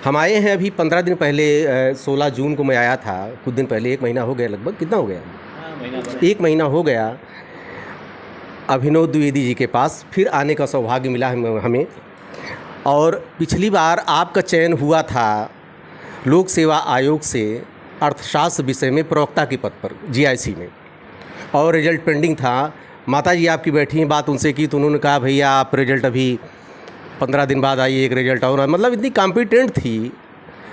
हम आए हैं अभी 15 दिन पहले, 16 जून को मैं आया था, कुछ दिन पहले, 1 महीना हो गया लगभग। कितना हो गया? महीना 1 महीना हो गया अभिनव द्विवेदी जी के पास फिर आने का सौभाग्य मिला हमें। और पिछली बार आपका चयन हुआ था लोक सेवा आयोग से अर्थशास्त्र विषय में प्रवक्ता के पद पर जीआईसी में, और रिजल्ट पेंडिंग था। माता जी आपकी बैठी हैं, बात उनसे की तो उन्होंने कहा भैया आप रिजल्ट अभी 15 दिन बाद आइए, एक रिजल्ट और। मतलब इतनी कॉम्पिटेंट थी,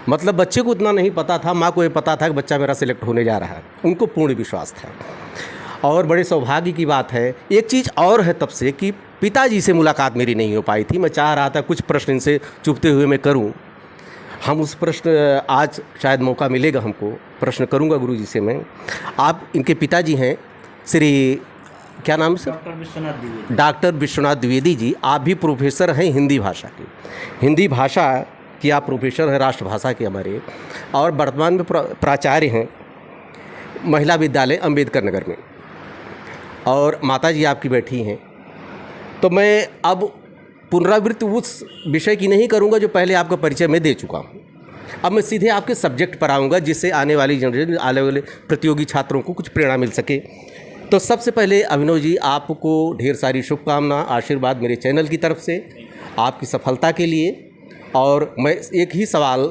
मतलब बच्चे को इतना नहीं पता था, माँ को ये पता था कि बच्चा मेरा सिलेक्ट होने जा रहा है, उनको पूर्ण विश्वास था। और बड़े सौभाग्य की बात है, एक चीज़ और है तब से कि पिताजी से मुलाकात मेरी नहीं हो पाई थी। मैं चाह रहा था कुछ प्रश्न इनसे चुपते हुए मैं करूं। हम उस प्रश्न आज शायद मौका मिलेगा हमको, प्रश्न करूंगा गुरुजी से मैं। आप इनके पिताजी हैं श्री, क्या नाम है sir? Doctor Vishwanath Dwivedi. Doctor Vishwanath Dwivedi ji. आप भी प्रोफेसर हैं हिंदी भाषा के, हिंदी भाषा की आप प्रोफेसर हैं, राष्ट्रभाषा के हमारे, और वर्तमान में प्राचार्य हैं महिला विद्यालय अम्बेडकर नगर में, और माता जी आपकी बैठी हैं। तो मैं अब पुनरावृत्ति उस विषय की नहीं करूंगा जो पहले आपका परिचय मैं दे चुका हूं। अब मैं सीधे आपके सब्जेक्ट पर आऊँगा, जिससे आने वाली जनरेशन, आने वाले प्रतियोगी छात्रों को कुछ प्रेरणा मिल सके। तो सबसे पहले अभिनव जी, आपको ढेर सारी शुभकामना, आशीर्वाद मेरे चैनल की तरफ से आपकी सफलता के लिए। और मैं एक ही सवाल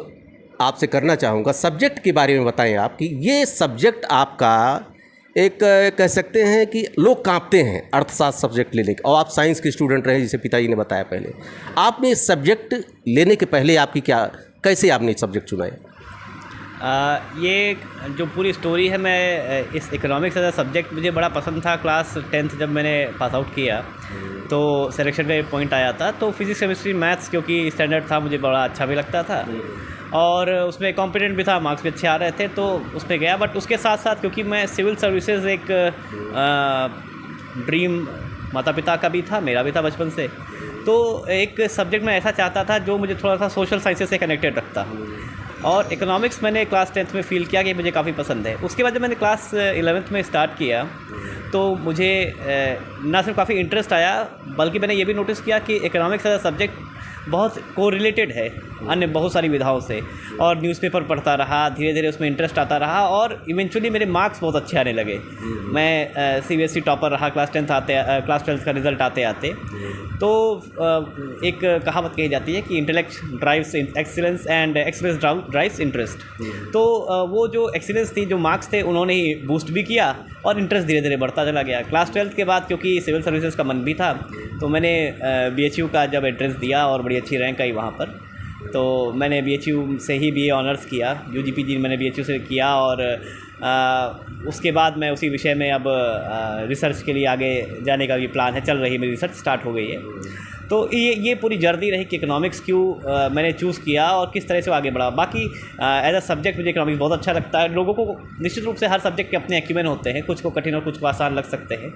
आपसे करना चाहूँगा, सब्जेक्ट के बारे में बताएं आप कि ये सब्जेक्ट आपका एक कह सकते हैं कि लोग कांपते हैं अर्थशास्त्र सब्जेक्ट ले लेकर, और आप साइंस के स्टूडेंट रहे जिसे पिताजी ने बताया पहले। आपने इस सब्जेक्ट लेने के पहले आपकी क्या, कैसे आपने सब्जेक्ट चुना है? ये जो पूरी स्टोरी है, मैं इस इकोनॉमिक्स एज सब्जेक्ट मुझे बड़ा पसंद था। क्लास 10th जब मैंने पास आउट किया तो सिलेक्शन का पॉइंट आया था, तो फिजिक्स केमिस्ट्री मैथ्स क्योंकि स्टैंडर्ड था मुझे बड़ा अच्छा भी लगता था, और उसमें कॉम्पिटेंट भी था, मार्क्स भी अच्छे आ रहे थे, तो उसमें गया। बट उसके साथ साथ क्योंकि मैं सिविल सर्विसेज एक ड्रीम माता पिता का भी था, मेरा भी था बचपन से, तो एक सब्जेक्ट मैं ऐसा चाहता था जो मुझे थोड़ा सा सोशल साइंसेज से कनेक्टेड रखता। और इकोनॉमिक्स मैंने क्लास 10th में फ़ील किया कि मुझे काफ़ी पसंद है। उसके बाद जब मैंने क्लास 11th में स्टार्ट किया तो मुझे ना सिर्फ काफ़ी इंटरेस्ट आया, बल्कि मैंने ये भी नोटिस किया कि इकोनॉमिक्स एज सब्जेक्ट बहुत कोरिलेटेड है अन्य बहुत सारी विधाओं से। और न्यूज़पेपर पढ़ता रहा, धीरे धीरे उसमें इंटरेस्ट आता रहा, और इवेंचुअली मेरे मार्क्स बहुत अच्छे आने लगे। मैं CBSE टॉपर रहा क्लास 12th का रिज़ल्ट आते आते। तो एक कहावत कही जाती है कि intellect drives excellence and excellence drives interest. तो वो जो एक्सीलेंस थी, जो मार्क्स थे, उन्होंने ही बूस्ट भी किया और इंटरेस्ट धीरे धीरे बढ़ता चला गया। क्लास 12th के बाद क्योंकि सिविल सर्विसेज का मन भी था, तो मैंने BHU का जब एंट्रेंस दिया और बड़ी अच्छी रैंक आई वहाँ पर, तो मैंने BHU से ही BA ऑनर्स किया। UGPG मैंने BHU से किया, और उसके बाद मैं उसी विषय में अब रिसर्च के लिए आगे जाने का भी प्लान है, चल रही है मेरी रिसर्च, स्टार्ट हो गई है। तो ये पूरी जर्नी रही कि इकोनॉमिक्स क्यों मैंने चूज़ किया और किस तरह से आगे बढ़ा। बाकी एज अ सब्जेक्ट मुझे इकोनॉमिक्स बहुत अच्छा लगता है। लोगों को निश्चित रूप से हर सब्जेक्ट के अपने एक्यूमेन होते हैं, कुछ को कठिन और कुछ को आसान लग सकते हैं।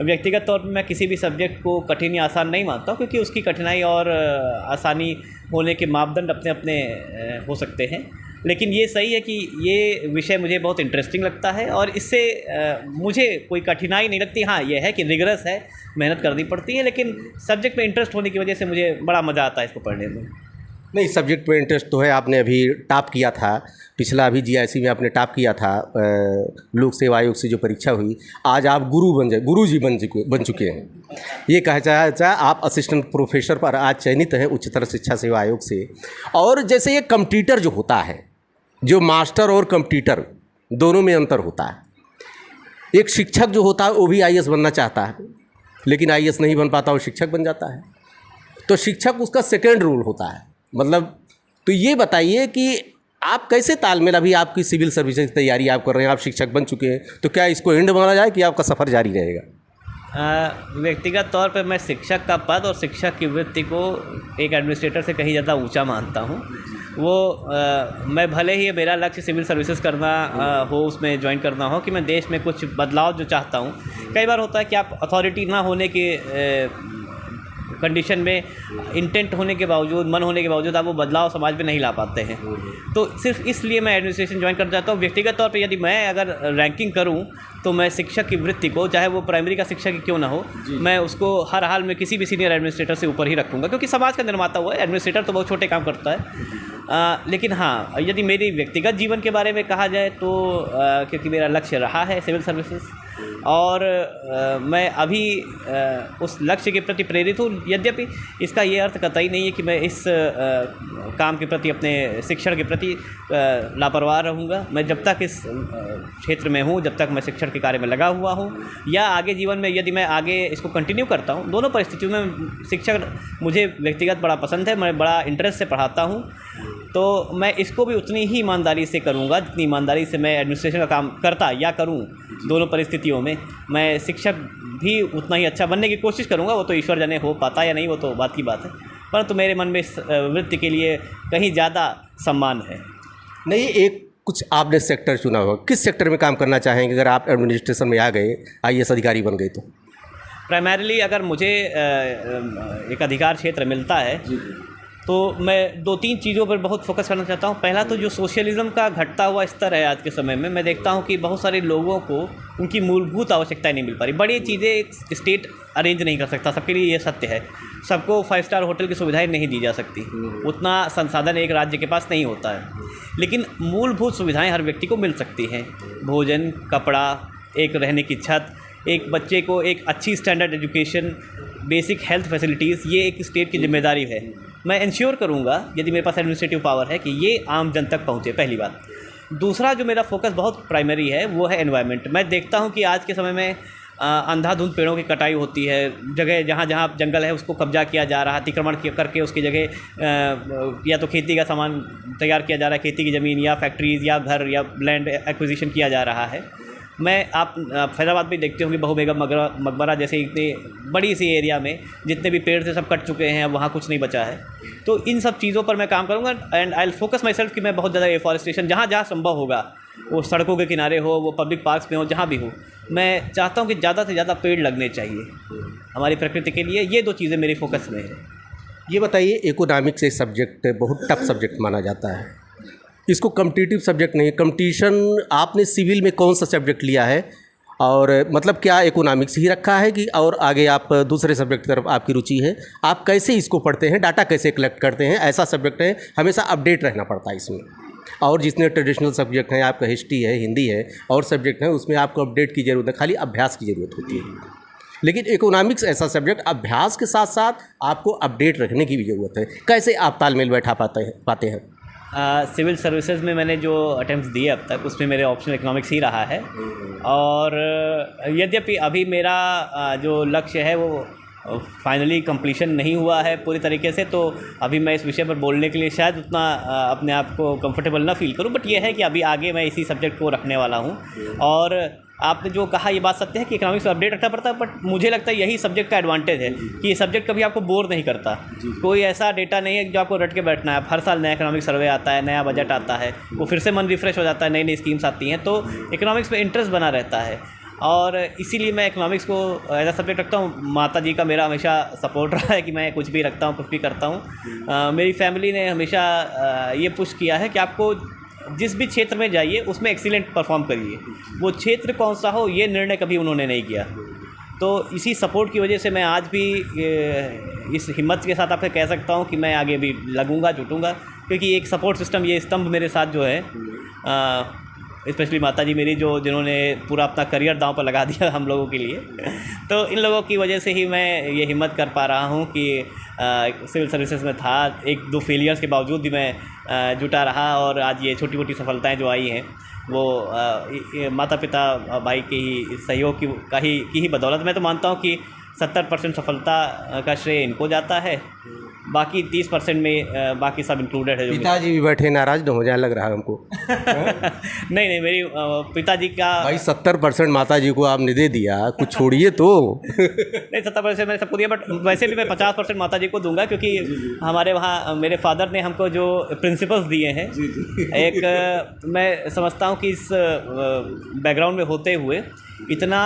व्यक्तिगत तौर पर मैं किसी भी सब्जेक्ट को कठिन या आसान नहीं मानता हूँ, क्योंकि उसकी कठिनाई और आसानी होने के मापदंड अपने अपने हो सकते हैं। लेकिन ये सही है कि ये विषय मुझे बहुत इंटरेस्टिंग लगता है, और इससे मुझे कोई कठिनाई नहीं लगती। हाँ, ये है कि रिगरस है, मेहनत करनी पड़ती है, लेकिन सब्जेक्ट में इंटरेस्ट होने की वजह से मुझे बड़ा मज़ा आता है इसको पढ़ने में। नहीं, सब्जेक्ट में इंटरेस्ट तो है। आपने अभी टॉप किया था, पिछला अभी GIC में आपने टॉप किया था, लोक सेवा आयोग से जो परीक्षा हुई। आज आप गुरु जी बन चुके हैं। ये कहा चाहे आप असिस्टेंट प्रोफेसर पर आज चयनित हैं उच्चतर शिक्षा सेवा आयोग से। और जैसे ये कंप्यूटर जो होता है, जो मास्टर और कंप्यूटर दोनों में अंतर होता है। एक शिक्षक जो होता है वो भी IAS बनना चाहता है, लेकिन IAS नहीं बन पाता, वो शिक्षक बन जाता है। तो शिक्षक उसका सेकेंड रोल होता है। मतलब तो ये बताइए कि आप कैसे तालमेल, अभी आपकी सिविल सर्विसेज की तैयारी आप कर रहे हैं, आप शिक्षक बन चुके हैं, तो क्या इसको एंड माना जाए कि आपका सफ़र जारी रहेगा? व्यक्तिगत तौर पे मैं शिक्षक का पद और शिक्षक की वृत्ति को एक एडमिनिस्ट्रेटर से कहीं ज़्यादा ऊंचा मानता हूं। वो मैं भले ही मेरा लक्ष्य सिविल सर्विसेज करना हो, उसमें ज्वाइन करना हो, कि मैं देश में कुछ बदलाव जो चाहता हूं। कई बार होता है कि आप अथॉरिटी ना होने के कंडीशन में इंटेंट होने के बावजूद, मन होने के बावजूद आप वो बदलाव समाज में नहीं ला पाते हैं। तो सिर्फ इसलिए मैं एडमिनिस्ट्रेशन ज्वाइन करना चाहता हूँ। व्यक्तिगत तौर पे यदि मैं अगर रैंकिंग करूँ तो मैं शिक्षक की वृत्ति को, चाहे वो प्राइमरी का शिक्षक ही क्यों ना हो, मैं उसको हर हाल में किसी भी सीनियर एडमिनिस्ट्रेटर से ऊपर ही रखूँगा, क्योंकि समाज का निर्माता हुआ है। एडमिनिस्ट्रेटर तो बहुत छोटे काम करता है। लेकिन हाँ, यदि मेरी व्यक्तिगत जीवन के बारे में कहा जाए तो क्योंकि मेरा लक्ष्य रहा है सिविल सर्विसेज, और मैं अभी उस लक्ष्य के प्रति प्रेरित हूँ। यद्यपि इसका ये अर्थ कतई नहीं है कि मैं इस काम के प्रति, अपने शिक्षण के प्रति लापरवाह रहूँगा। मैं जब तक इस क्षेत्र में हूँ, जब तक मैं शिक्षण के कार्य में लगा हुआ हूँ, या आगे जीवन में यदि मैं आगे इसको कंटिन्यू करता हूँ, दोनों परिस्थितियों में शिक्षण मुझे व्यक्तिगत बड़ा पसंद है, मैं बड़ा इंटरेस्ट से पढ़ाता हूँ, तो मैं इसको भी उतनी ही ईमानदारी से करूँगा जितनी ईमानदारी से मैं एडमिनिस्ट्रेशन का काम करता या करूँ। दोनों परिस्थितियों में मैं शिक्षक भी उतना ही अच्छा बनने की कोशिश करूँगा। वो तो ईश्वर जाने हो पाता या नहीं, वो तो बात की बात है, परंतु मेरे मन में इस वृत्ति के लिए कहीं ज़्यादा सम्मान है। नहीं, एक कुछ आपने सेक्टर चुना होगा, किस सेक्टर में काम करना चाहेंगे अगर आप एडमिनिस्ट्रेशन में आ गए, IAS अधिकारी बन गए तो? प्राइमरीली अगर मुझे एक अधिकार क्षेत्र मिलता है तो मैं 2-3 चीज़ों पर बहुत फोकस करना चाहता हूँ। पहला तो जो सोशलिज़्म का घटता हुआ स्तर है आज के समय में, मैं देखता हूँ कि बहुत सारे लोगों को उनकी मूलभूत आवश्यकताएं नहीं मिल पा रही। बड़ी चीज़ें स्टेट अरेंज नहीं कर सकता, सबके लिए ये सत्य है। सबको 5 स्टार होटल की सुविधाएं नहीं दी जा सकती, उतना संसाधन एक राज्य के पास नहीं होता है। लेकिन मूलभूत सुविधाएँ हर व्यक्ति को मिल सकती हैं। भोजन, कपड़ा, एक रहने की छत, एक बच्चे को एक अच्छी standard education, basic health facilities, ये एक स्टेट की जिम्मेदारी है। मैं इंश्योर करूँगा, यदि मेरे पास एडमिनिस्ट्रेटिव पावर है, कि ये आम जन तक पहुँचे, पहली बात। दूसरा जो मेरा फोकस बहुत प्राइमरी है वो है एनवायरनमेंट। मैं देखता हूँ कि आज के समय में अंधाधुंध पेड़ों की कटाई होती है, जगह जहाँ जहाँ जंगल है उसको कब्जा किया जा रहा है, अतिक्रमण करके उसकी जगह या तो खेती का सामान तैयार किया जा रहा है, खेती की ज़मीन या फैक्ट्रीज़ या घर या लैंड एक्विजिशन किया जा रहा है। मैं आप फैज़ाबाद में देखते होंगे, बहु बेगम मकबरा जैसे इतने बड़ी सी एरिया में जितने भी पेड़ थे सब कट चुके हैं, अब वहाँ कुछ नहीं बचा है। तो इन सब चीज़ों पर मैं काम करूँगा and I will focus my self कि मैं बहुत ज़्यादा एफॉरेस्टेशन जहाँ जहाँ संभव होगा, वो सड़कों के किनारे हो, वो पब्लिक पार्क्स में हो, जहाँ भी हो, मैं चाहता हूँ कि ज़्यादा से ज़्यादा पेड़ लगने चाहिए हमारी प्रकृति के लिए। ये 2 चीज़ें मेरी फोकस में है। ये बताइए, इकोनॉमिक्स एक सब्जेक्ट बहुत टफ सब्जेक्ट माना जाता है, इसको कॉम्पिटिटिव सब्जेक्ट नहीं, कंपटीशन आपने सिविल में कौन सा सब्जेक्ट लिया है, और मतलब क्या इकोनॉमिक्स ही रखा है कि और आगे आप दूसरे सब्जेक्ट की तरफ आपकी रुचि है? आप कैसे इसको पढ़ते हैं, डाटा कैसे कलेक्ट करते हैं? ऐसा सब्जेक्ट है, हमेशा अपडेट रहना पड़ता है इसमें। और जितने ट्रेडिशनल सब्जेक्ट हैं, आपका हिस्ट्री है, हिंदी है और सब्जेक्ट हैं, उसमें आपको अपडेट की ज़रूरत है, खाली अभ्यास की ज़रूरत होती है। लेकिन इकोनॉमिक्स ऐसा सब्जेक्ट, अभ्यास के साथ साथ आपको अपडेट रखने की भी ज़रूरत है। कैसे आप तालमेल बैठा पाते हैं? सिविल सर्विसेज में मैंने जो अटेम्प्ट्स दिए अब तक, उसमें मेरे ऑप्शनल इकोनॉमिक्स ही रहा है। और यद्यपि अभी मेरा जो लक्ष्य है वो फाइनली कंप्लीशन नहीं हुआ है पूरी तरीके से, तो अभी मैं इस विषय पर बोलने के लिए शायद उतना अपने आप को कंफर्टेबल ना फील करूं। बट ये है कि अभी आगे मैं इसी सब्जेक्ट को रखने वाला हूं। और आपने जो कहा ये बात सत्य है कि इकोनॉमिक्स में अपडेट रखना पड़ता है, बट मुझे लगता है यही सब्जेक्ट का एडवांटेज है कि ये सब्जेक्ट कभी आपको बोर नहीं करता। कोई ऐसा डेटा नहीं है जो आपको रट के बैठना है। हर साल नया इकोनॉमिक सर्वे आता है, नया बजट आता है, वो फिर से मन रिफ्रेश हो जाता है, नई नई स्कीम्स आती हैं, तो इकोनॉमिक्स में इंटरेस्ट बना रहता है। और इसीलिए मैं इकोनॉमिक्स को एज अ सब्जेक्ट रखता हूँ। माता जी का मेरा हमेशा सपोर्ट रहा है कि मैं कुछ भी रखता हूँ, कुछ भी करता हूँ। मेरी फैमिली ने हमेशा ये पुश किया है कि आपको जिस भी क्षेत्र में जाइए उसमें एक्सीलेंट परफॉर्म करिए, वो क्षेत्र कौन सा हो ये निर्णय कभी उन्होंने नहीं किया। तो इसी सपोर्ट की वजह से मैं आज भी इस हिम्मत के साथ आपसे कह सकता हूँ कि मैं आगे भी लगूंगा, जुटूंगा, क्योंकि एक सपोर्ट सिस्टम, ये स्तंभ मेरे साथ जो है, स्पेशली माता जी मेरी, जिन्होंने पूरा अपना करियर दांव पर लगा दिया हम लोगों के लिए। तो इन लोगों की वजह से ही मैं ये हिम्मत कर पा रहा हूँ कि सिविल सर्विसेज में था, 1-2 फेलियर्स के बावजूद भी मैं जुटा रहा, और आज ये छोटी मोटी सफलताएं जो आई हैं वो माता पिता भाई के ही सहयोग की ही बदौलत। मैं तो मानता हूँ कि 70% सफलता का श्रेय इनको जाता है, बाकी 30% में बाकी सब इंक्लूडेड है। पिताजी भी बैठे नाराज न हो जाए, लग रहा है हमको। नहीं, मेरी पिताजी का भाई 70% माता जी को आपने दे दिया, कुछ छोड़िए तो। नहीं, 70% मैंने सबको दिया, बट वैसे भी मैं 50% माता जी को दूंगा, क्योंकि हमारे वहाँ मेरे फादर ने हमको जो प्रिंसिपल्स दिए हैं, एक मैं समझता हूँ कि इस बैकग्राउंड में होते हुए इतना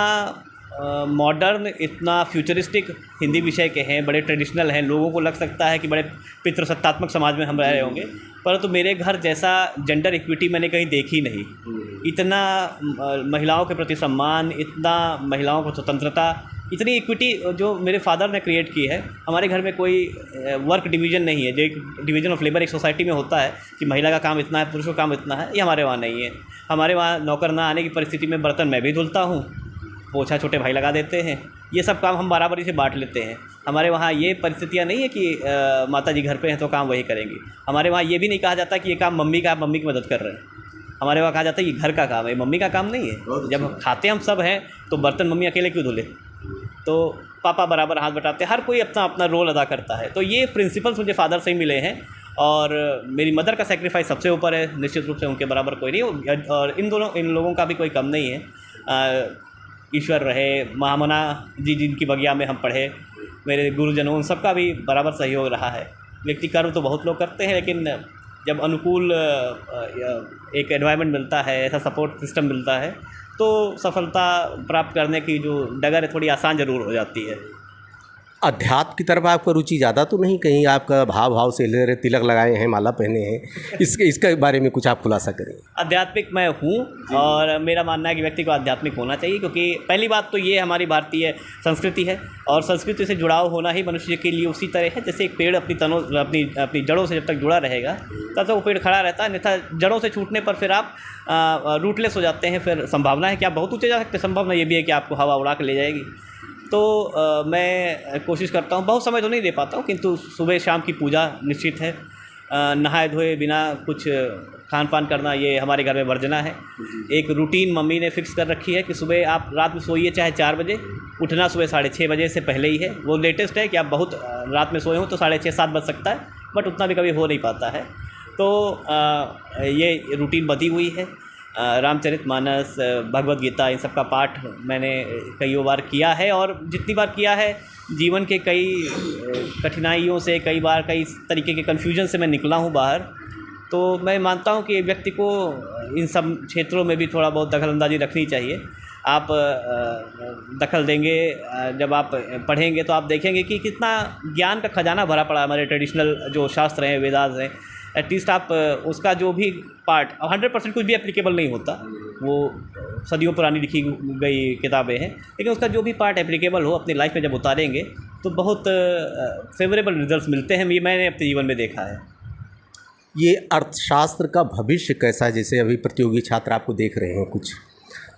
मॉडर्न इतना फ्यूचरिस्टिक हिंदी विषय के हैं, बड़े ट्रेडिशनल हैं, लोगों को लग सकता है कि बड़े पितृसत्तात्मक समाज में हम रह रहे होंगे, परंतु मेरे घर जैसा जेंडर इक्विटी मैंने कहीं देखी नहीं। इतना महिलाओं के प्रति सम्मान, इतना महिलाओं को स्वतंत्रता, इतनी इक्विटी जो मेरे फादर ने क्रिएट की है। हमारे घर में कोई वर्क डिवीज़न नहीं है, जो एक डिवीज़न ऑफ लेबर एक सोसाइटी में होता है कि महिला का काम इतना है, पुरुष का काम इतना है, ये हमारे वहाँ नहीं है। हमारे वहाँ नौकर ना आने की परिस्थिति में बर्तन मैं भी धुलता हूँ, पोछा छोटे भाई लगा देते हैं, ये सब काम हम बराबरी से बांट लेते हैं। हमारे वहाँ ये परिस्थितियाँ नहीं है कि माता जी घर पे हैं तो काम वही करेंगी। हमारे वहाँ ये भी नहीं कहा जाता कि ये काम मम्मी का, आप मम्मी की मदद कर रहे हैं। हमारे वहाँ कहा जाता है ये घर का काम है, मम्मी का काम नहीं है। जब खाते हम सब हैं तो बर्तन मम्मी अकेले क्यों धुले, तो पापा बराबर हाथ बटाते, हर कोई अपना अपना रोल अदा करता है। तो ये प्रिंसिपल्स मुझे फादर से ही मिले हैं और मेरी मदर का सेक्रीफाइस सबसे ऊपर है, निश्चित रूप से उनके बराबर कोई नहीं। और इन लोगों का भी कोई कम नहीं है। ईश्वर रहे, महामना जी जिनकी बगिया में हम पढ़े, मेरे गुरुजनों, उन सबका भी बराबर सहयोग रहा है। व्यक्ति कर्म तो बहुत लोग करते हैं, लेकिन जब अनुकूल एक एनवायरनमेंट मिलता है, ऐसा सपोर्ट सिस्टम मिलता है, तो सफलता प्राप्त करने की जो डगर है थोड़ी आसान ज़रूर हो जाती है। अध्यात्म की तरफ आपका रुचि ज़्यादा तो नहीं, कहीं आपका भाव से ले रहे, तिलक लगाए हैं, माला पहने हैं, इसके बारे में कुछ आप खुलासा करें। आध्यात्मिक मैं हूँ और मेरा मानना है कि व्यक्ति को आध्यात्मिक होना चाहिए, क्योंकि पहली बात तो ये हमारी भारतीय संस्कृति है और संस्कृति से जुड़ाव होना ही मनुष्य के लिए उसी तरह है जैसे एक पेड़ अपनी जड़ों से जब तक जुड़ा रहेगा तब तक वो पेड़ खड़ा रहता है, अन्यथा जड़ों से छूटने पर फिर आप रूटलेस हो जाते हैं। फिर संभावना है कि आप बहुत ऊँचे जा सकते हैं, संभावना ये भी है कि आपको हवा उड़ा कर ले जाएगी। तो मैं कोशिश करता हूँ, बहुत समय तो नहीं दे पाता हूँ, किंतु सुबह शाम की पूजा निश्चित है। नहाए धोए बिना कुछ खान पान करना ये हमारे घर में वर्जना है। एक रूटीन मम्मी ने फिक्स कर रखी है कि सुबह आप रात में सोइए चाहे 4 बजे, उठना सुबह 6:30 बजे से पहले ही है। वो लेटेस्ट है कि आप बहुत रात में सोए हो तो 6:30-7 बज सकता है, बट उतना भी कभी हो नहीं पाता है। तो ये रूटीन बधी हुई है। रामचरितमानस, भगवद गीता, इन सब का पाठ मैंने कई बार किया है और जितनी बार किया है जीवन के कई कठिनाइयों से, कई बार कई तरीके के कन्फ्यूजन से मैं निकला हूँ बाहर। तो मैं मानता हूँ कि व्यक्ति को इन सब क्षेत्रों में भी थोड़ा बहुत दखलंदाजी रखनी चाहिए। आप दखल देंगे, जब आप पढ़ेंगे तो आप देखेंगे कि कितना ज्ञान का खजाना भरा पड़ा है हमारे ट्रेडिशनल जो शास्त्र हैं, वेदास हैं। एटलीस्ट आप उसका जो भी पार्ट 100% कुछ भी एप्लीकेबल नहीं होता, वो सदियों पुरानी लिखी गई किताबें हैं, लेकिन उसका जो भी पार्ट एप्लीकेबल हो अपनी लाइफ में जब उतारेंगे तो बहुत फेवरेबल रिजल्ट्स मिलते हैं। ये मैंने अपने जीवन में देखा है। ये अर्थशास्त्र का भविष्य कैसा है? जैसे अभी प्रतियोगी छात्र आपको देख रहे हैं, कुछ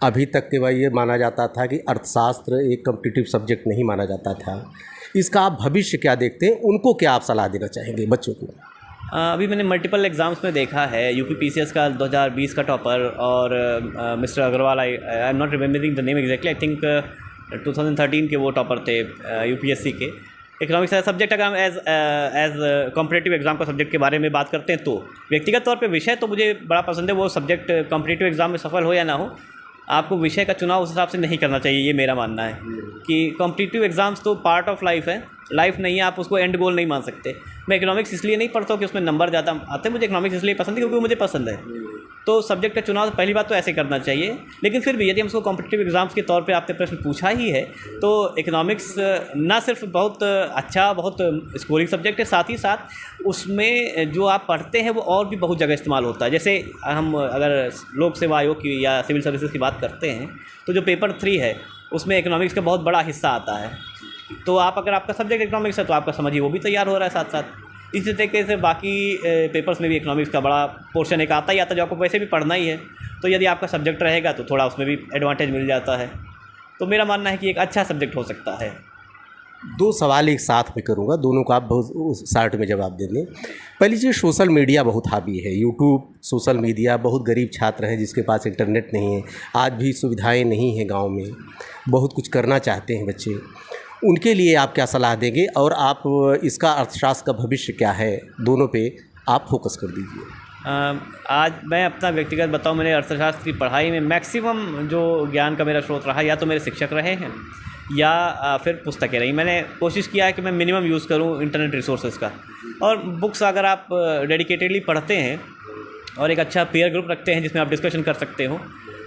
अभी तक के भाई ये माना जाता था कि अर्थशास्त्र एक कॉम्पिटिटिव सब्जेक्ट नहीं माना जाता था, इसका आप भविष्य क्या देखते हैं? उनको क्या आप सलाह देना चाहेंगे बच्चों को? अभी मैंने मल्टीपल एग्ज़ाम्स में देखा है, यूपी पीसीएस का 2020 का टॉपर और mister Agarwal, I am not remembering the name exactly, I think 2013 के वो टॉपर थे यूपीएससी के। इकोनॉमिक्स एज सब्जेक्ट अगर हम एज कॉम्पिटिटिव एग्ज़ाम का सब्जेक्ट के बारे में बात करते हैं तो व्यक्तिगत तौर पे विषय तो मुझे बड़ा पसंद है। वो सब्जेक्ट कॉम्पिटिटिव एग्ज़ाम में सफल हो या ना हो, आपको विषय का चुनाव उस हिसाब से नहीं करना चाहिए। ये मेरा मानना है कि कॉम्पिटिटिव एग्ज़ाम्स तो पार्ट ऑफ लाइफ है, लाइफ नहीं है, आप उसको एंड गोल नहीं मान सकते। मैं इकोनॉमिक्स इसलिए नहीं पढ़ता हूँ कि उसमें नंबर ज़्यादा आते हैं, मुझे इकोनॉमिक्स इसलिए पसंद है क्योंकि वो मुझे पसंद है। तो सब्जेक्ट का चुनाव पहली बात तो ऐसे करना चाहिए। लेकिन फिर भी यदि हम उसको कॉम्पिटिटिव एग्ज़ाम्स के तौर पे आपने प्रश्न पूछा ही है तो इकोनॉमिक्स ना सिर्फ बहुत अच्छा, बहुत स्कोरिंग सब्जेक्ट है, साथ ही साथ उसमें जो आप पढ़ते हैं वो और भी बहुत जगह इस्तेमाल होता है। जैसे हम अगर लोक सेवा आयोग की या सिविल सर्विसेज की बात करते हैं तो जो पेपर 3 है उसमें इकोनॉमिक्स का बहुत बड़ा हिस्सा आता है। तो आप अगर आपका सब्जेक्ट इकोनॉमिक्स है तो आपका समझिए वो भी तैयार हो रहा है साथ साथ। इसी तरीके से बाकी पेपर्स में भी इकोनॉमिक्स का बड़ा पोर्शन एक आता ही आता है जो आपको वैसे भी पढ़ना ही है। तो यदि आपका सब्जेक्ट रहेगा तो थोड़ा उसमें भी एडवांटेज मिल जाता है। तो मेरा मानना है कि एक अच्छा सब्जेक्ट हो सकता है। 2 सवाल एक साथ में करूँगा, दोनों का आप बहुत शार्ट में जवाब दे दें। पहली चीज़, सोशल मीडिया बहुत हावी है, यूट्यूब, सोशल मीडिया। बहुत गरीब छात्र हैं जिसके पास इंटरनेट नहीं है, आज भी सुविधाएं नहीं हैं गांव में, बहुत कुछ करना चाहते हैं बच्चे, उनके लिए आप क्या सलाह देंगे? और आप इसका अर्थशास्त्र का भविष्य क्या है, दोनों पे आप फोकस कर दीजिए। आज मैं अपना व्यक्तिगत बताऊं, मैंने अर्थशास्त्र की पढ़ाई में मैक्सिमम जो ज्ञान का मेरा स्रोत रहा या तो मेरे शिक्षक रहे हैं या फिर पुस्तकें रही। मैंने कोशिश किया है कि मैं मिनिमम यूज़ करूं इंटरनेट रिसोर्सेज का। और बुक्स अगर आप डेडिकेटेडली पढ़ते हैं और एक अच्छा पीयर ग्रुप रखते हैं जिसमें आप डिस्कशन कर सकते हो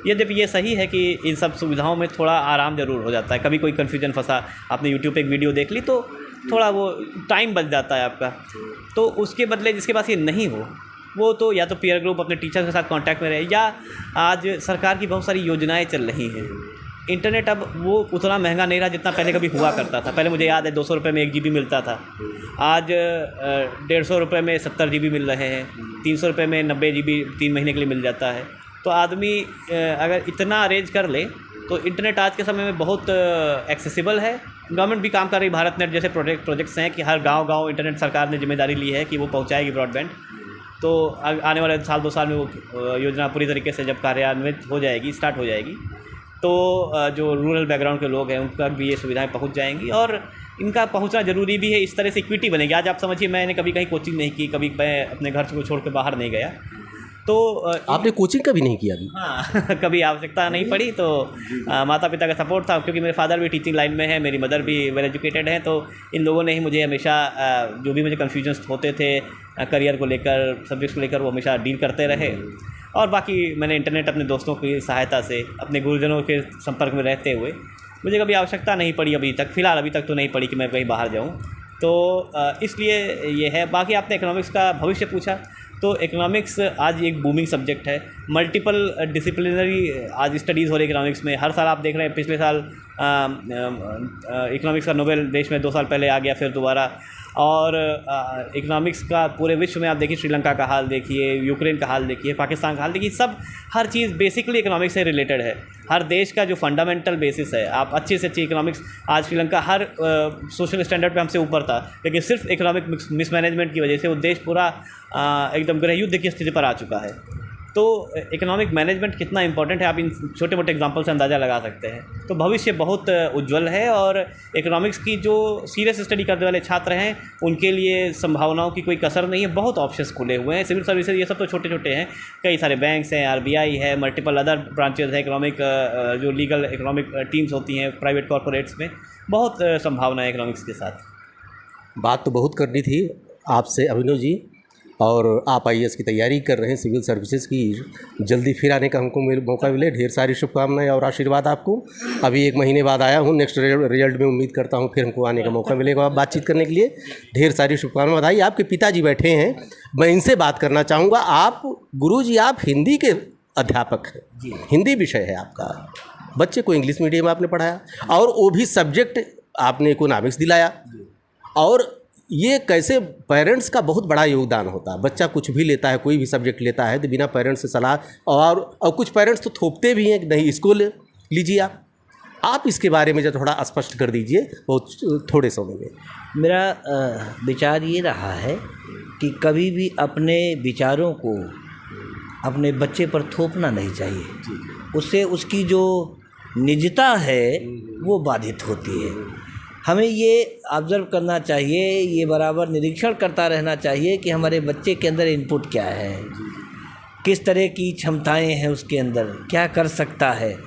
यद्यपि ये सही है कि इन सब सुविधाओं में थोड़ा आराम ज़रूर हो जाता है। कभी कोई कन्फ्यूजन फंसा, आपने यूट्यूब पे एक वीडियो देख ली तो थोड़ा वो टाइम बच जाता है आपका। तो उसके बदले जिसके पास ये नहीं हो वो तो या तो पीयर ग्रुप अपने टीचर के साथ कांटेक्ट में रहे, या आज सरकार की बहुत सारी योजनाएं चल रही हैं। इंटरनेट अब वो उतना महंगा नहीं रहा जितना पहले कभी हुआ करता था। पहले मुझे याद है 200 रुपये में 1 GB मिलता था, आज 150 रुपये में 70 GB मिल रहे हैं, 300 रुपये में 90 GB 3 महीने के लिए मिल जाता है। तो आदमी अगर इतना अरेंज कर ले तो इंटरनेट आज के समय में बहुत एक्सेसिबल है। गवर्नमेंट भी काम कर रही, भारत नेट जैसे प्रोजेक्ट्स हैं कि हर गांव इंटरनेट सरकार ने जिम्मेदारी ली है कि वो पहुंचाएगी ब्रॉडबैंड। तो आने वाले साल 2 साल में वो योजना पूरी तरीके से जब कार्यान्वित हो जाएगी, स्टार्ट हो जाएगी, तो जो रूरल बैकग्राउंड के लोग हैं उन तक भी ये सुविधाएं पहुंच जाएंगी और इनका पहुंचना ज़रूरी भी है। इस तरह से इक्विटी बनेगी। आज आप समझिए, मैंने कभी कहीं कोचिंग नहीं की, कभी मैं अपने घर को छोड़ के बाहर नहीं गया, तो आपने कोचिंग कभी नहीं किया अभी? हाँ कभी आवश्यकता नहीं पड़ी। तो माता पिता का सपोर्ट था, क्योंकि मेरे फादर भी टीचिंग लाइन में है, मेरी मदर भी वेल एजुकेटेड हैं। तो इन लोगों ने ही मुझे हमेशा जो भी मुझे कन्फ्यूजन्स होते थे करियर को लेकर, सब्जेक्ट्स को लेकर, वो हमेशा डील करते रहे। और बाकी मैंने इंटरनेट अपने दोस्तों की सहायता से, अपने गुरुजनों के संपर्क में रहते हुए, मुझे कभी आवश्यकता नहीं पड़ी अभी तक, फ़िलहाल अभी तक तो नहीं पड़ी कि मैं कहीं बाहर जाऊँ। तो इसलिए ये है। बाकी आपने इकोनॉमिक्स का भविष्य पूछा, तो इकोनॉमिक्स आज एक बूमिंग सब्जेक्ट है। मल्टीपल डिसिप्लिनरी आज स्टडीज़ हो रही है इकोनॉमिक्स में। हर साल आप देख रहे हैं, पिछले साल इकोनॉमिक्स का नोबेल देश में 2 साल पहले आ गया, फिर दोबारा। और इकोनॉमिक्स का पूरे विश्व में आप देखिए, श्रीलंका का हाल देखिए, यूक्रेन का हाल देखिए, पाकिस्तान का हाल देखिए, सब हर चीज़ बेसिकली इकोनॉमिक्स से रिलेटेड है। हर देश का जो फंडामेंटल बेसिस है, आप अच्छी से अच्छी इकोनॉमिक्स, आज श्रीलंका हर सोशल स्टैंडर्ड पे हमसे ऊपर था, लेकिन सिर्फ इकोनॉमिक मिसमैनेजमेंट की वजह से वो देश पूरा एकदम गृह युद्ध की स्थिति पर आ चुका है। तो इकोनॉमिक मैनेजमेंट कितना इंपॉर्टेंट है, आप इन छोटे मोटे एग्जांपल से अंदाज़ा लगा सकते हैं। तो भविष्य बहुत उज्जवल है, और इकोनॉमिक्स की जो सीरियस स्टडी करने वाले छात्र हैं उनके लिए संभावनाओं की कोई कसर नहीं है। बहुत ऑप्शंस खुले हुए हैं। सिविल सर्विसेज ये सब तो छोटे छोटे हैं, कई सारे बैंक्स हैं, RBI है, मल्टीपल अदर ब्रांचेज है, इकोनॉमिक जो लीगल इकोनॉमिक टीम्स होती हैं प्राइवेट कॉरपोरेट्स में, बहुत संभावना है इकोनॉमिक्स के साथ। बात तो बहुत करनी थी आपसे अभिनव जी, और आप IAS की तैयारी कर रहे हैं, सिविल सर्विसेज की, जल्दी फिर आने का हमको मौका मिले। ढेर सारी शुभकामनाएं और आशीर्वाद आपको। अभी 1 महीने बाद आया हूँ, नेक्स्ट रिजल्ट में उम्मीद करता हूँ फिर हमको आने का मौका मिलेगा बातचीत करने के लिए। ढेर सारी शुभकामनाएं। बधाई। आपके पिताजी बैठे हैं, मैं इनसे बात करना चाहूँगा। आप गुरुजी, आप हिंदी के अध्यापक हैं, हिंदी विषय है आपका, बच्चे को इंग्लिश मीडियम में आपने पढ़ाया, और वो भी सब्जेक्ट आपने इकोनॉमिक्स दिलाया। और ये कैसे पेरेंट्स का बहुत बड़ा योगदान होता है। बच्चा कुछ भी लेता है, कोई भी सब्जेक्ट लेता है तो बिना पेरेंट्स से सलाह, और कुछ पेरेंट्स तो थोपते भी हैं कि नहीं इसको लीजिए आप इसके बारे में जो थोड़ा स्पष्ट कर दीजिए बहुत थोड़े समय में। मेरा विचार ये रहा है कि कभी भी अपने विचारों को अपने बच्चे पर थोपना नहीं चाहिए। उससे उसकी जो निजता है वो बाधित होती है। हमें ये ऑब्ज़र्व करना चाहिए, ये बराबर निरीक्षण करता रहना चाहिए कि हमारे बच्चे के अंदर इनपुट क्या है, किस तरह की क्षमताएं हैं उसके अंदर, क्या कर सकता है।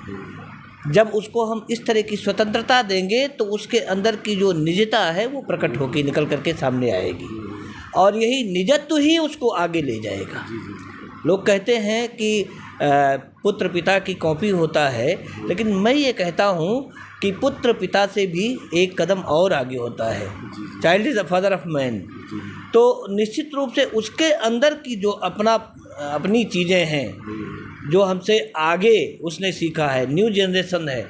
जब उसको हम इस तरह की स्वतंत्रता देंगे तो उसके अंदर की जो निजता है वो प्रकट होकर निकल करके सामने आएगी, और यही निजत्व ही उसको आगे ले जाएगा। लोग कहते हैं कि पुत्र पिता की कॉपी होता है, लेकिन मैं ये कहता हूँ कि पुत्र पिता से भी एक कदम और आगे होता है। Child is the father of man. तो निश्चित रूप से उसके अंदर की जो अपनी चीज़ें हैं, जो हमसे आगे उसने सीखा है, न्यू जनरेशन है,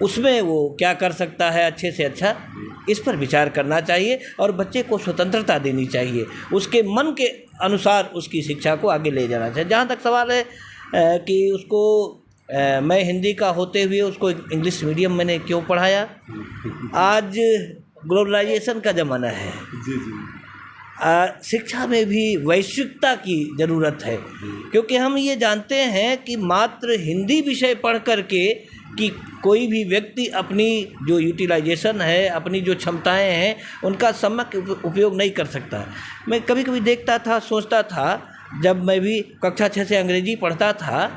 उसमें वो क्या कर सकता है अच्छे से अच्छा, इस पर विचार करना चाहिए और बच्चे को स्वतंत्रता देनी चाहिए। उसके मन के अनुसार उसकी शिक्षा को आगे ले जाना चाहिए। जहाँ तक सवाल है कि उसको मैं हिंदी का होते हुए उसको इंग्लिश मीडियम मैंने क्यों पढ़ाया, आज ग्लोबलाइजेशन का ज़माना है। शिक्षा में भी वैश्विकता की ज़रूरत है, क्योंकि हम ये जानते हैं कि मात्र हिंदी विषय पढ़ करके कि कोई भी व्यक्ति अपनी जो यूटिलाइजेशन है, अपनी जो क्षमताएं हैं, उनका सम्यक उपयोग नहीं कर सकता। मैं कभी कभी देखता था, सोचता था, जब मैं भी कक्षा 6 से अंग्रेजी पढ़ता था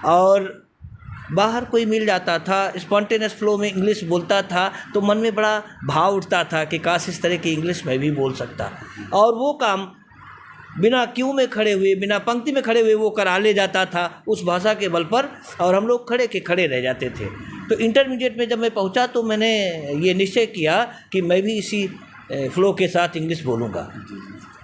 और बाहर कोई मिल जाता था, स्पॉन्टेनियस फ्लो में इंग्लिश बोलता था, तो मन में बड़ा भाव उठता था कि काश इस तरह की इंग्लिश मैं भी बोल सकता। और वो काम बिना क्यू में खड़े हुए, बिना पंक्ति में खड़े हुए वो करा ले जाता था उस भाषा के बल पर, और हम लोग खड़े के खड़े रह जाते थे। तो इंटरमीडिएट में जब मैं पहुंचा तो मैंने ये निश्चय किया कि मैं भी इसी फ्लो के साथ इंग्लिश बोलूँगा।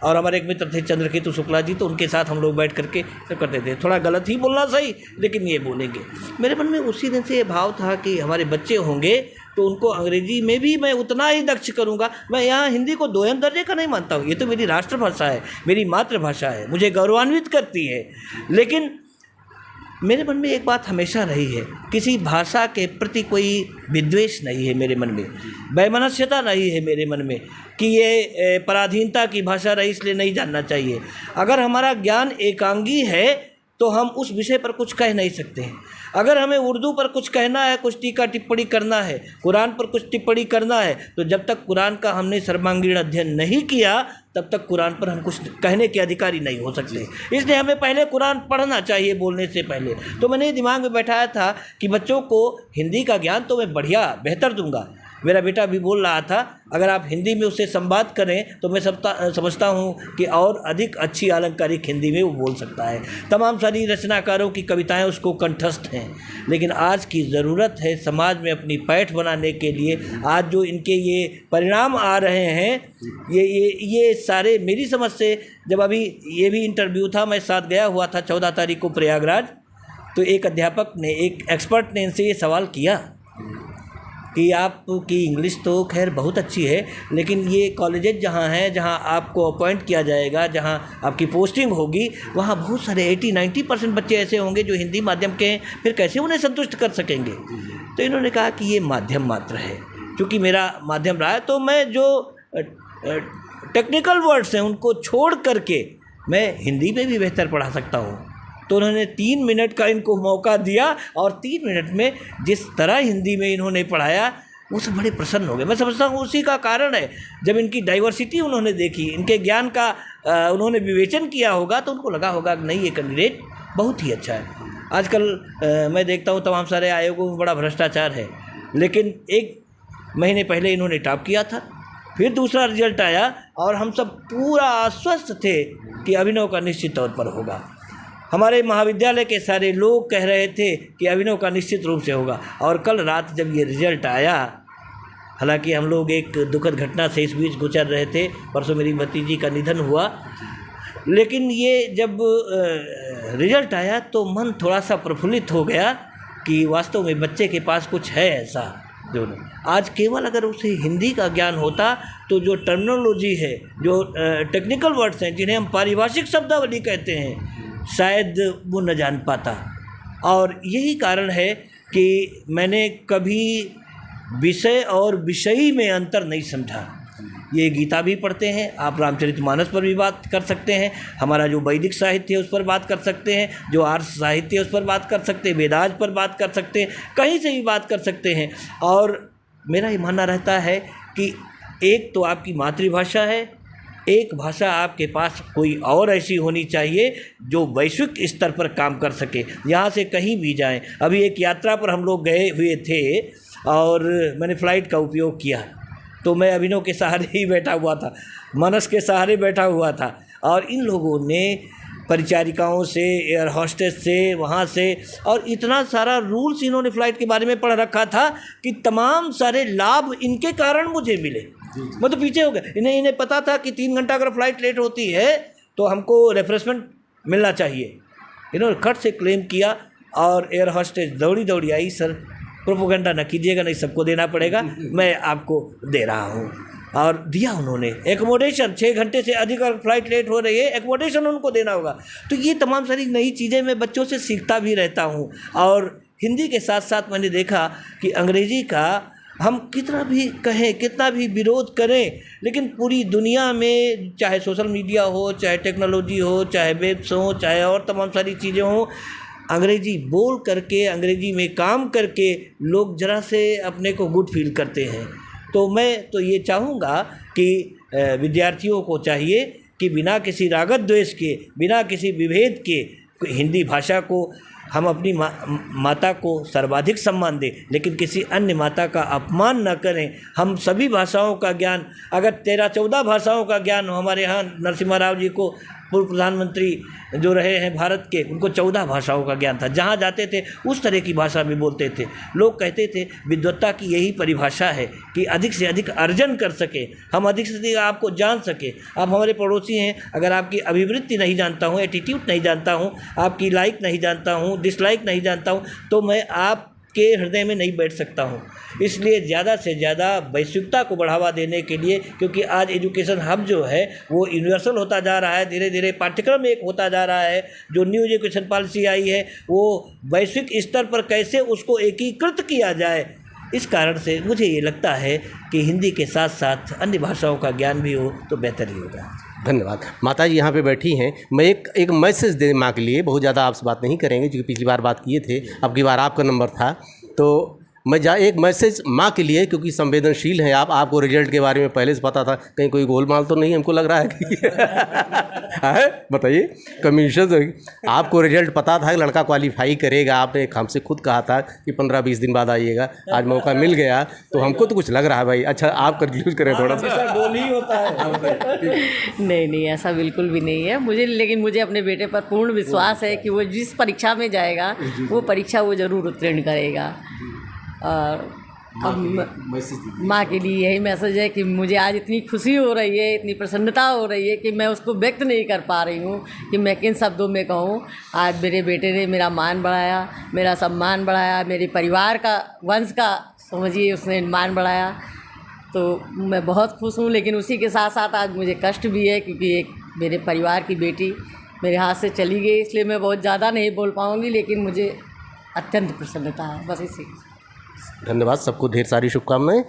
और हमारे एक मित्र थे चंद्रकेतु शुक्ला जी, तो उनके साथ हम लोग बैठ करके सब करते थे। थोड़ा गलत ही बोलना सही, लेकिन ये बोलेंगे। मेरे मन में उसी दिन से ये भाव था कि हमारे बच्चे होंगे तो उनको अंग्रेजी में भी मैं उतना ही दक्ष करूँगा। मैं यहाँ हिंदी को दोयम दर्जे का नहीं मानता हूँ, ये तो मेरी राष्ट्रभाषा है, मेरी मातृभाषा है, मुझे गौरवान्वित करती है। लेकिन मेरे मन में एक बात हमेशा रही है, किसी भाषा के प्रति कोई विद्वेष नहीं है मेरे मन में, वैमनस्यता नहीं है मेरे मन में कि ये पराधीनता की भाषा रही इसलिए नहीं जानना चाहिए। अगर हमारा ज्ञान एकांगी है तो हम उस विषय पर कुछ कह नहीं सकते हैं। अगर हमें उर्दू पर कुछ कहना है, कुछ टीका टिप्पणी करना है, कुरान पर कुछ टिप्पणी करना है, तो जब तक कुरान का हमने सर्वांगीण अध्ययन नहीं किया तब तक कुरान पर हम कुछ कहने के अधिकारी नहीं हो सकते। इसलिए हमें पहले कुरान पढ़ना चाहिए बोलने से पहले। तो मैंने दिमाग में बैठाया था कि बच्चों को हिंदी का ज्ञान तो मैं बढ़िया बेहतर दूंगा। मेरा बेटा भी बोल रहा था अगर आप हिंदी में उससे संवाद करें तो मैं समझता हूँ कि और अधिक अच्छी अलंकारिक हिंदी में वो बोल सकता है। तमाम सारी रचनाकारों की कविताएं उसको कंठस्थ हैं, लेकिन आज की ज़रूरत है समाज में अपनी पैठ बनाने के लिए। आज जो इनके ये परिणाम आ रहे हैं, ये सारे मेरी समझ से, जब अभी ये भी इंटरव्यू था, मैं साथ गया हुआ था 14 तारीख को प्रयागराज, तो एक अध्यापक ने, एक एक्सपर्ट ने इनसे ये सवाल किया कि आपकी इंग्लिश तो खैर बहुत अच्छी है, लेकिन ये कॉलेजेस जहाँ हैं, जहाँ आपको अपॉइंट किया जाएगा, जहाँ आपकी पोस्टिंग होगी, वहाँ बहुत सारे 80-90% बच्चे ऐसे होंगे जो हिंदी माध्यम के हैं, फिर कैसे उन्हें संतुष्ट कर सकेंगे। तो इन्होंने कहा कि ये माध्यम मात्र है। चूँकि मेरा माध्यम रहा है तो मैं जो टेक्निकल वर्ड्स हैं उनको छोड़ करके मैं हिंदी में भी बेहतर पढ़ा सकता हूँ। तो उन्होंने 3 मिनट का इनको मौका दिया और 3 मिनट में जिस तरह हिंदी में इन्होंने पढ़ाया वो सब बड़े प्रसन्न हो गए। मैं समझता हूँ उसी का कारण है, जब इनकी डाइवर्सिटी उन्होंने देखी, इनके ज्ञान का उन्होंने विवेचन किया होगा तो उनको लगा होगा कि नहीं ये कैंडिडेट बहुत ही अच्छा है। आजकल मैं देखता हूँ तमाम सारे आयोगों में बड़ा भ्रष्टाचार है, लेकिन 1 महीने पहले इन्होंने टॉप किया था, फिर दूसरा रिजल्ट आया और हम सब पूरा आश्वस्त थे कि अभिनव का निश्चित तौर पर होगा। हमारे महाविद्यालय के सारे लोग कह रहे थे कि अभिनव का निश्चित रूप से होगा। और कल रात जब ये रिजल्ट आया, हालांकि हम लोग एक दुखद घटना से इस बीच गुजर रहे थे, परसों मेरी भतीजी का निधन हुआ, लेकिन ये जब रिजल्ट आया तो मन थोड़ा सा प्रफुल्लित हो गया कि वास्तव में बच्चे के पास कुछ है ऐसा जो आज केवल अगर उसे हिंदी का ज्ञान होता तो जो टर्मिनोलॉजी है, जो टेक्निकल वर्ड्स हैं जिन्हें हम पारिभाषिक शब्दावली कहते हैं, शायद वो न जान पाता। और यही कारण है कि मैंने कभी विषय और विषयी में अंतर नहीं समझा। ये गीता भी पढ़ते हैं, आप रामचरितमानस पर भी बात कर सकते हैं, हमारा जो वैदिक साहित्य है उस पर बात कर सकते हैं, जो आर्ष साहित्य है उस पर बात कर सकते हैं, वेदांत पर बात कर सकते हैं, कहीं से भी बात कर सकते हैं। और मेरा ये मानना रहता है कि एक तो आपकी मातृभाषा है, एक भाषा आपके पास कोई और ऐसी होनी चाहिए जो वैश्विक स्तर पर काम कर सके, यहाँ से कहीं भी जाएं। अभी एक यात्रा पर हम लोग गए हुए थे और मैंने फ़्लाइट का उपयोग किया, तो मैं अभिनव के सहारे ही बैठा हुआ था, मानस के सहारे बैठा हुआ था, और इन लोगों ने परिचारिकाओं से, एयर होस्टेस से, वहाँ से, और इतना सारा रूल्स इन्होंने फ़्लाइट के बारे में पढ़ रखा था कि तमाम सारे लाभ इनके कारण मुझे मिले। मैं तो पीछे हो गया। इन्हें पता था कि 3 घंटा अगर फ़्लाइट लेट होती है तो हमको रिफ्रेशमेंट मिलना चाहिए। इन्होंने खट से क्लेम किया और एयर होस्टेस दौड़ी आई, सर प्रोपोगंडा न कीजिएगा, नहीं सबको देना पड़ेगा, मैं आपको दे रहा हूँ। और दिया उन्होंने एकोमोडेशन, 6 घंटे से अधिक अगर फ़्लाइट लेट हो रही है एकोमोडेशन उनको देना होगा। तो ये तमाम सारी नई चीज़ें मैं बच्चों से सीखता भी रहता हूँ। और हिंदी के साथ साथ मैंने देखा कि अंग्रेज़ी का हम कितना भी कहें, कितना भी विरोध करें, लेकिन पूरी दुनिया में चाहे सोशल मीडिया हो, चाहे टेक्नोलॉजी हो, चाहे वेब्स हो, चाहे और तमाम सारी चीज़ें हों, अंग्रेज़ी बोल करके, अंग्रेज़ी में काम करके लोग ज़रा से अपने को गुड फील करते हैं। तो मैं तो ये चाहूँगा कि विद्यार्थियों को चाहिए कि बिना किसी रागत द्वेष के, बिना किसी विभेद के हिंदी भाषा को हम अपनी माता को सर्वाधिक सम्मान दें, लेकिन किसी अन्य माता का अपमान न करें। हम सभी भाषाओं का ज्ञान, अगर 13-14 भाषाओं का ज्ञान हमारे यहाँ नरसिम्हा राव जी को पूर्व प्रधानमंत्री जो रहे हैं भारत के, उनको 14 भाषाओं का ज्ञान था। जहाँ जाते थे उस तरह की भाषा में बोलते थे। लोग कहते थे विद्वत्ता की यही परिभाषा है कि अधिक से अधिक अर्जन कर सके, हम अधिक से अधिक आपको जान सके। आप हमारे पड़ोसी हैं, अगर आपकी अभिवृत्ति नहीं जानता हूँ, एटीट्यूड नहीं जानता हूँ, आपकी लाइक नहीं जानता हूँ, डिसलाइक नहीं जानता हूँ, तो मैं आपके हृदय में नहीं बैठ सकता हूँ। इसलिए ज़्यादा से ज़्यादा वैश्विकता को बढ़ावा देने के लिए, क्योंकि आज एजुकेशन हब जो है वो यूनिवर्सल होता जा रहा है, धीरे धीरे पाठ्यक्रम एक होता जा रहा है। जो न्यू एजुकेशन पॉलिसी आई है वो वैश्विक स्तर पर कैसे उसको एकीकृत किया जाए, इस कारण से मुझे ये लगता है कि हिंदी के साथ साथ अन्य भाषाओं का ज्ञान भी हो तो बेहतर ही होगा। धन्यवाद। माता जी यहाँ पे बैठी हैं, मैं एक मैसेज देने माँ के लिए, बहुत ज़्यादा आपसे बात नहीं करेंगे क्योंकि पिछली बार बात किए थे, अब की बार आपका नंबर था, तो मैं एक मैसेज माँ के लिए, क्योंकि संवेदनशील हैं आप, आपको रिजल्ट के बारे में पहले से पता था, कहीं कोई गोलमाल तो नहीं हमको लग रहा है कि है? बताइए, कमीशन से आपको रिजल्ट पता था कि लड़का क्वालिफाई करेगा, आपने हमसे खुद कहा था कि 15-20 दिन बाद आइएगा, आज मौका मिल गया तो हमको तो कुछ लग रहा है भाई। अच्छा, आप कंक्लूड करें थोड़ा सा। डोल ही होता है। नहीं, ऐसा बिल्कुल भी नहीं है मुझे, लेकिन मुझे अपने बेटे पर पूर्ण विश्वास है कि वो जिस परीक्षा में जाएगा वो परीक्षा वो ज़रूर उत्तीर्ण करेगा। और माँ के लिए यही मैसेज है कि मुझे आज इतनी खुशी हो रही है, इतनी प्रसन्नता हो रही है कि मैं उसको व्यक्त नहीं कर पा रही हूँ कि मैं किन शब्दों में कहूँ। आज मेरे बेटे ने मेरा मान बढ़ाया, मेरा सम्मान बढ़ाया, मेरे परिवार का, वंश का समझिए उसने मान बढ़ाया, तो मैं बहुत खुश हूँ। लेकिन उसी के साथ साथ आज मुझे कष्ट भी है क्योंकि एक मेरे परिवार की बेटी मेरे हाथ से चली गई, इसलिए मैं बहुत ज़्यादा नहीं बोल पाऊँगी, लेकिन मुझे अत्यंत प्रसन्नता है, बस इसी। धन्यवाद, सबको ढेर सारी शुभकामनाएं।